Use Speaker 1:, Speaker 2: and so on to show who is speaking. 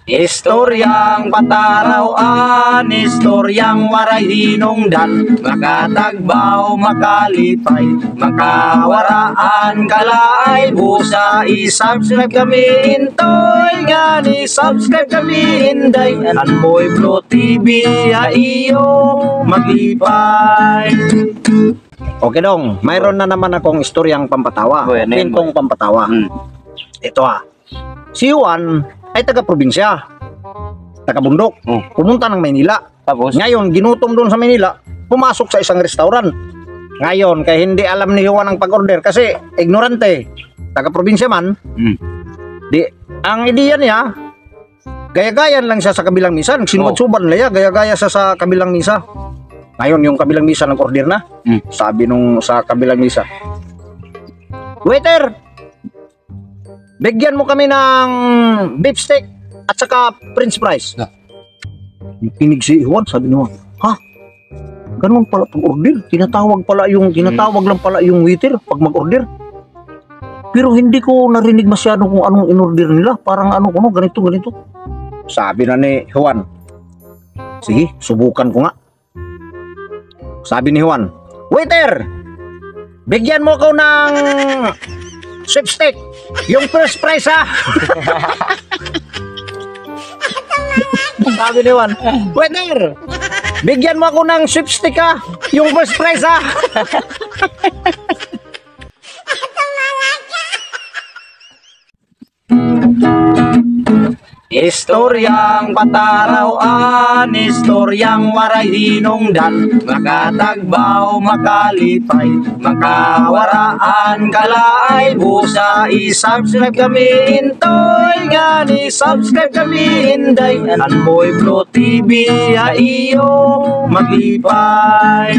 Speaker 1: Istoryang patarawan, istoryang waray hinungdan, makatagbaw, makalipay, makawaraan, kalaay, busa, i-subscribe kami, intoy, nga ni-subscribe kami, inday, Anboy Blue TV, iyo, maglipay. Okay dong, mayroon na naman akong istoryang pampatawa, pintong pampatawa. Ito si Juan ay taga-probinsya, taga-bundok, pumunta ng Maynila. Tapos ngayon, ginutom doon sa Maynila, pumasok sa isang restaurant. Ngayon, kaya hindi alam ni Juan ang pag-order kasi ignorante, taga-probinsya man. Di, ang ideya niya, gaya-gayan lang siya sa kabilang misa, sinubad-subad niya, gaya-gaya siya sa kabilang misa. Ngayon, yung kabilang misa nag-order na, sabi nung sa kabilang misa, "Waiter, bigyan mo kami ng beef steak at saka french fries." Kinig si Juan, sabi niya, "Ha? Ganun pala pag-order? Tinatawag lang pala yung waiter pag mag-order. Pero hindi ko narinig masyado kung anong in-order nila. Parang ganito. Sabi na ni Juan, "Sige, subukan ko nga." Sabi ni Juan, "Waiter, bigyan mo ko ng sweepstake, yung first prize ha." Sabi ni Juan, "Waiter, bigyan mo ako ng sweepstake ha, yung first prize ha." Istoryang patarawan, istoryang waray hinungdan, makatagbaw, makalipay, makawaraan, kalaay, busa, i-subscribe kami, intoy, nga ni-subscribe kami, inday, Anboy Blue TV, iyo, maglipay.